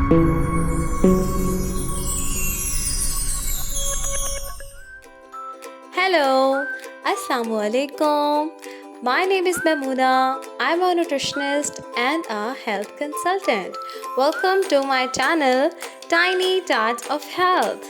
Hello, Assalamu alaikum. My name is Mamoona. I'm a nutritionist and a health consultant. Welcome to my channel, Tiny Touch of Health.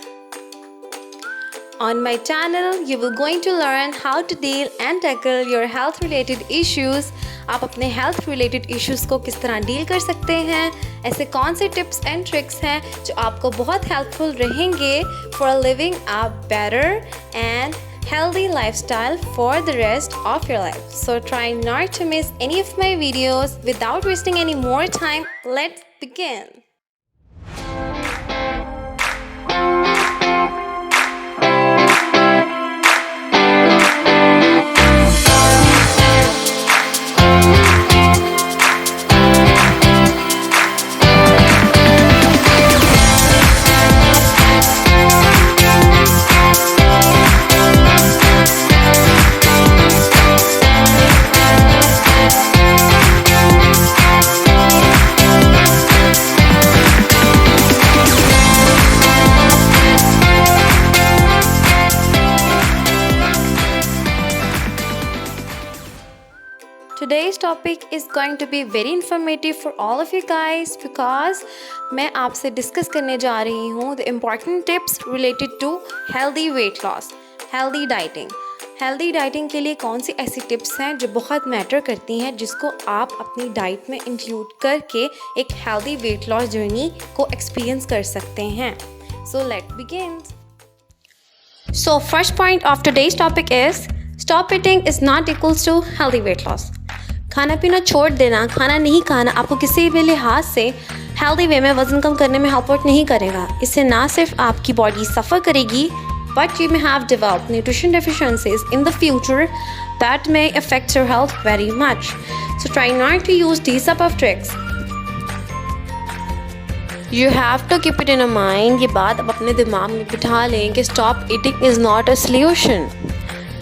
On my channel, you will going to learn how to deal and tackle your health related issues. आप अपने health related issues को किस तरह deal कर सकते हैं, ऐसे कौन से टिप्स एंड ट्रिक्स हैं जो आपको बहुत हेल्पफुल रहेंगे for living a better and healthy lifestyle for the rest of your life. So try not to miss any of my videos. Without wasting any more time, let's begin. Today's topic is going to be very informative for all of you guys because मैं आपसे discuss करने जा रही हूँ the important tips related to healthy weight loss, healthy dieting. Healthy dieting के लिए कौन सी ऐसी टिप्स हैं जो बहुत मैटर करती हैं जिसको आप अपनी डाइट में इंक्लूड करके एक हेल्दी वेट लॉस जर्नी को एक्सपीरियंस कर सकते हैं. So let's begin. So first point of today's topic is stop eating is not equals to healthy weight loss. खाना पीना छोड़ देना, खाना नहीं खाना आपको किसी भी लिहाज से हेल्दी वे में वज़न कम करने में हेल्प आउट नहीं करेगा. इससे ना सिर्फ आपकी बॉडी सफ़र करेगी but you may have developed nutrition deficiencies in the future that may affect your health very much. So try not to use these type of tricks. You have to keep it in your mind. ये बात आप अपने दिमाग में बिठा लें कि stop eating is not a solution.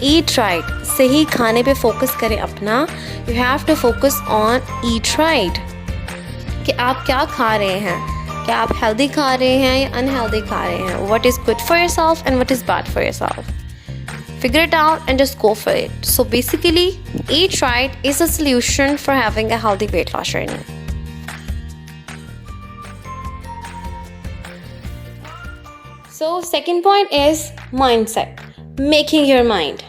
Eat right. सही खाने पे फोकस करें अपना. You have to focus on eat right. कि आप क्या खा रहे हैं, क्या आप हेल्दी खा रहे हैं या अनहेल्दी खा रहे हैं. What is good for yourself and what is bad for yourself. Figure it out and just go for it. So basically eat right is a solution for having a healthy weight loss journey. So second point is mindset, making your mind.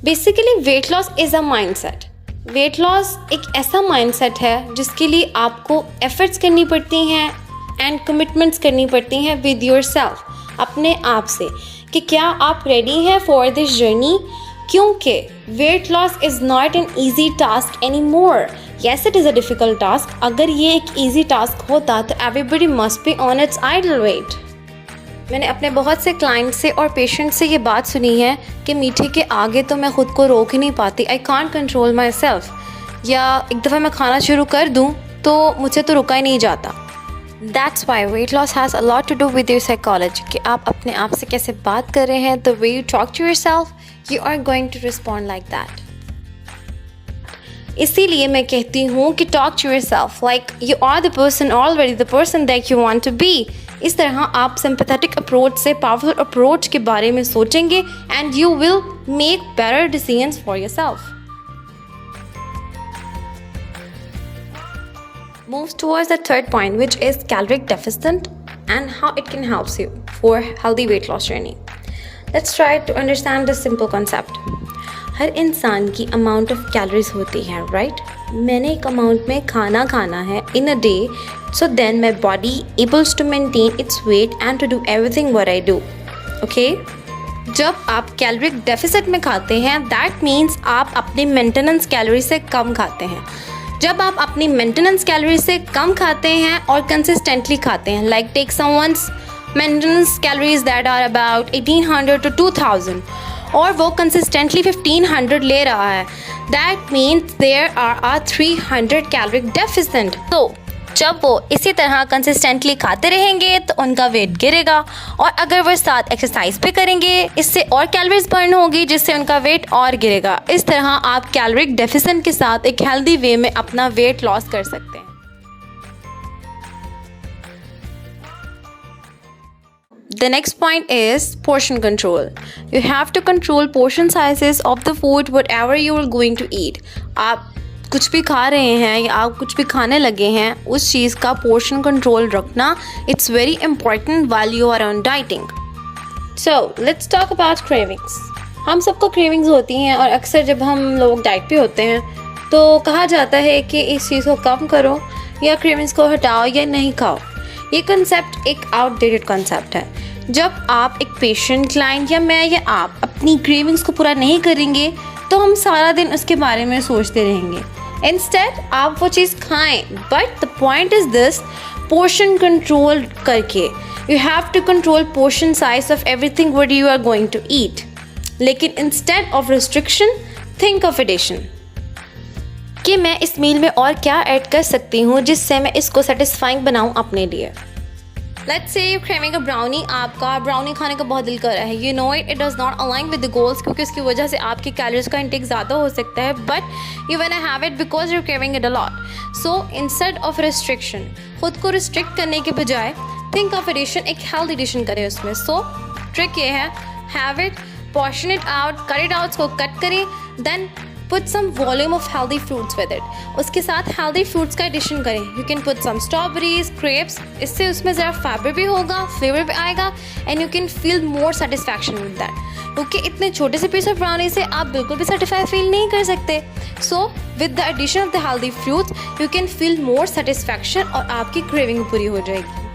Basically weight loss is a mindset. Weight loss एक ऐसा mindset है जिसके लिए आपको efforts करनी पड़ती हैं and commitments करनी पड़ती हैं विद योर सेल्फ, अपने आप से, कि क्या आप रेडी हैं फॉर दिस जर्नी. क्योंकि weight loss is not an easy task any more. Yes it is a difficult task. अगर ये एक ईजी टास्क होता तो everybody must be on its ideal weight. मैंने अपने बहुत से क्लाइंट से और पेशेंट से ये बात सुनी है कि मीठे के आगे तो मैं ख़ुद को रोक ही नहीं पाती. I can't control my self. या एक दफ़ा मैं खाना शुरू कर दूँ तो मुझे तो रुका ही नहीं जाता. That's why weight loss has a lot to do with your psychology. कि आप अपने आप से कैसे बात कर रहे हैं, the way you talk to yourself, you are going to respond like that. इसीलिए मैं कहती हूँ कि talk to yourself like you are the person already, the person that you want to be. इस तरह आप sympathetic approach से powerful approach के बारे में सोचेंगे and you will make better decisions for yourself. Moves towards the third point, which is caloric deficit and how it can help you for healthy weight loss journey. Let's try to understand this simple concept. हर इंसान की amount of calories होती है, right? मैंने एक amount में खाना खाना है in a day, so then my body able to maintain its weight and to do everything what I do. Okay? जब आप कैलोरिक डेफिसिट में खाते हैं, that means आप अपनी मेंटेनेंस कैलोरी से कम खाते हैं. जब आप अपनी मेंटेनेंस कैलोरी से कम खाते हैं और कंसिस्टेंटली खाते हैं, like take someone's maintenance calories that are about 1800 to 2000 और वो कंसिस्टेंटली 1500 ले रहा है, that means there are a 300 caloric deficit. तो जब वो इसी तरह कंसिस्टेंटली खाते रहेंगे तो उनका वेट गिरेगा, और अगर वो साथ एक्सरसाइज भी करेंगे इससे और कैलोरीज बर्न होगी जिससे उनका वेट और गिरेगा. इस तरह आप कैलोरिक डेफिसिट के साथ एक हेल्दी वे में अपना वेट लॉस कर सकते हैं. The next point is portion control. You have to control portion sizes of the food whatever you are going to eat. आप कुछ भी खा रहे हैं या आप कुछ भी खाने लगे हैं, उस चीज़ का पोर्शन कंट्रोल रखना it's very important while you are on dieting. So let's talk about cravings. हम सबको क्रेविंग्स होती हैं और अक्सर जब हम लोग डाइट पे होते हैं तो कहा जाता है कि इस चीज़ को कम करो या क्रेविंग्स को हटाओ या नहीं खाओ. ये कंसेप्ट एक आउटडेटेड कंसेप्ट है. जब आप एक पेशेंट, क्लाइंट या मैं या आप अपनी क्रेविंग्स को पूरा नहीं करेंगे तो हम सारा दिन उसके बारे में सोचते रहेंगे. इंस्टेड आप वो चीज़ खाएं. But the point is this, portion control करके you have to control portion size of everything what you are going to eat. लेकिन instead of restriction, think of addition कि मैं इस मील में और क्या ऐड कर सकती हूँ जिससे मैं इसको सेटिस्फाइंग बनाऊँ अपने लिए. Let's say you craving a brownie. आपका ब्राउनी खाने का बहुत दिल कर रहा है. You know it does not align with the goals, क्योंकि उसकी वजह से आपकी कैलोरीज का इंटेक ज़्यादा हो सकता है. But you want to have it because you craving it a lot. So instead of restriction, खुद को रिस्ट्रिक्ट करने के बजाय थिंक ऑफ एडिशन, एक हेल्थ एडिशन करें उसमें. सो ट्रिक ये है, have it, portion it out, cut it out, उसको कट करें, then put some volume of healthy fruits with it. उसके साथ healthy fruits का एडिशन करें. You can put some strawberries, grapes. इससे उसमें ज़रा फाइबर भी होगा, फ्लेवर भी आएगा and you can feel more satisfaction with that. क्योंकि इतने छोटे से पीस ऑफ ब्राउनी से आप बिल्कुल भी सेटिस्फाई फील नहीं कर सकते. So with the addition of the healthy fruits, you can feel more satisfaction और आपकी craving पूरी हो जाएगी.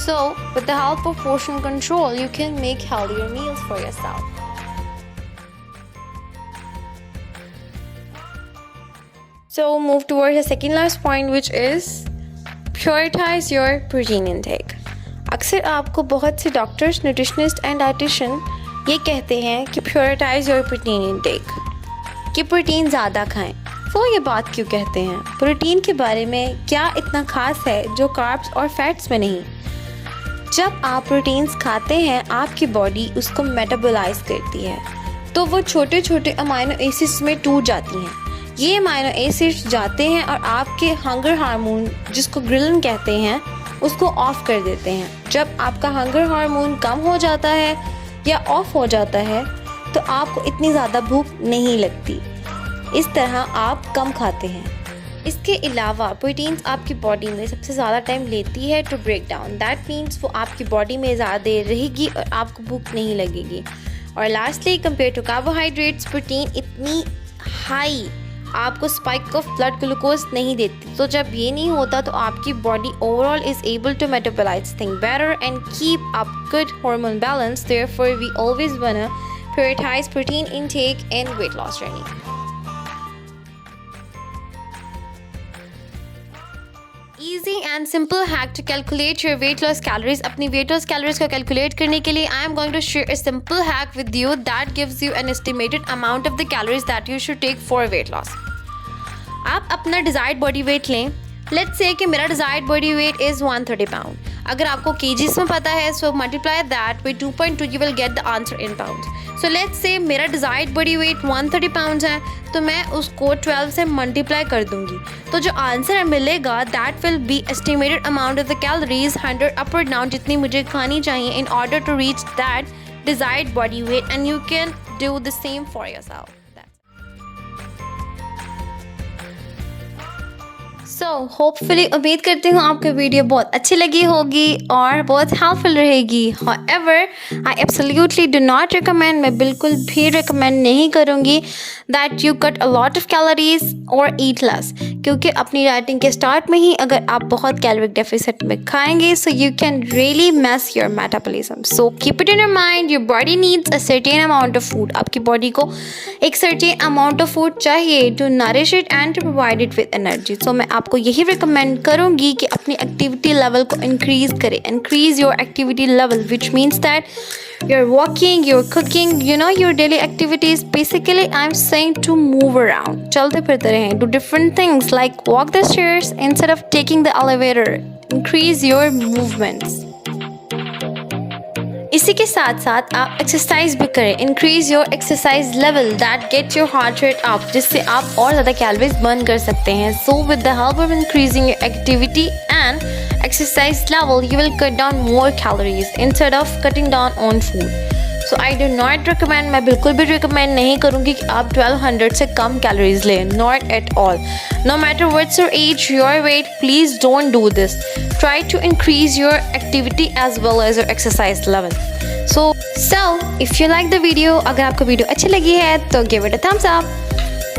So, with the help of portion control, you can make healthier meals for yourself. So, move towards the second last point, which is prioritize your protein intake. अक्सर आपको बहुत से doctors, nutritionist and dietitian ये कहते हैं कि prioritize your protein intake, कि protein ज़्यादा खाएं. वो ये बात क्यों कहते हैं? प्रोटीन के बारे में क्या इतना खास है जो कार्ब्स और फैट्स में नहीं? जब आप प्रोटीन्स खाते हैं आपकी बॉडी उसको मेटाबोलाइज करती है तो वो छोटे छोटे अमाइनो एसिड्स में टूट जाती हैं. ये अमाइनो एसिड्स जाते हैं और आपके हंगर हार्मोन, जिसको ग्रिलिन कहते हैं, उसको ऑफ कर देते हैं. जब आपका हंगर हार्मोन कम हो जाता है या ऑफ हो जाता है तो आपको इतनी ज़्यादा भूख नहीं लगती. इस तरह आप कम खाते हैं. इसके अलावा प्रोटीन्स आपकी बॉडी में सबसे ज़्यादा टाइम लेती है to break down. That means वो आपकी बॉडी में ज़्यादा देर रहेगी और आपको भूख नहीं लगेगी. और lastly, compare to carbohydrates, protein इतनी हाई आपको स्पाइक ऑफ ब्लड ग्लूकोज नहीं देती. तो जब ये नहीं होता तो आपकी body overall is able to metabolise thing better and keep up good hormone balance. Therefore we always want to prioritise protein intake in weight loss journey. Easy and simple hack to calculate your weight loss calories. अपनी weight loss calories को calculate करने के लिए I am going to share a simple hack with you that gives you an estimated amount of the calories that you should take for weight loss. आप अपना desired body weight लें. Let's say कि मेरा desired body weight is 130 pound. अगर आपको kgs में पता है, so multiply that with 2.2, you will get the answer in pounds. So let's say मेरा desired body weight 130 pounds है तो मैं उसको 12 से मल्टीप्लाई कर दूंगी. तो जो आंसर मिलेगा that will be estimated amount of the calories 100 up or down जितनी मुझे खानी चाहिए in order to reach that desired body weight, and you can do the same for yourself. So hopefully उम्मीद करती हूँ आपको वीडियो बहुत अच्छी लगी होगी और बहुत हेल्पफुल रहेगी. However, I absolutely do not recommend, मैं बिल्कुल भी recommend नहीं करूँगी that you cut a lot of calories or eat less, क्योंकि अपनी डाइटिंग के स्टार्ट में ही अगर आप बहुत कैलोरिक डेफिसिट में खाएंगे so you can really mess your metabolism. So keep it in your mind, your body needs a certain amount of food. आपकी बॉडी को एक certain amount of food चाहिए to nourish it and to provide it with energy. So मैं आपको यही recommend करूँगी कि अपनी एक्टिविटी लेवल को इंक्रीज़ करें. Increase your activity level which means that you're walking, you're cooking, you know, your daily activities. Basically, I'm saying to move around. चलते फिरते रहें. Do different things like walk the stairs instead of taking the elevator. Increase your movements. इसी के साथ साथ आप exercise भी करें. Increase your exercise level that get your heart rate up, जिससे आप और ज़्यादा कैलोरीज बर्न कर सकते हैं. So with the help of increasing your activity and exercise level, you will cut down more calories instead of cutting down on food. So I do not recommend, मैं बिल्कुल भी recommend नहीं करूँगी कि आप 1200 से कम calories लें, not at all. No matter what's your age, your weight, please don't do this. Try to increase your activity as well as your exercise level. So if you like the video, अगर आपको video अच्छी लगी है तो give it a thumbs up.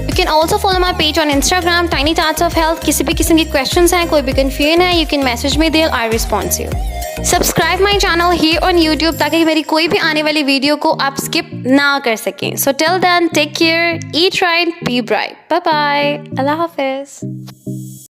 You can also follow my page on Instagram, Tiny Thoughts of Health. किसी भी किस्म की questions हैं, कोई भी confusion है, you can message me there, I respond to you. Subscribe my channel here on YouTube ताकि मेरी कोई भी आने वाली वीडियो को आप skip ना कर सकें. So till then, take care, eat right, be bright. Bye bye. Allah Hafiz.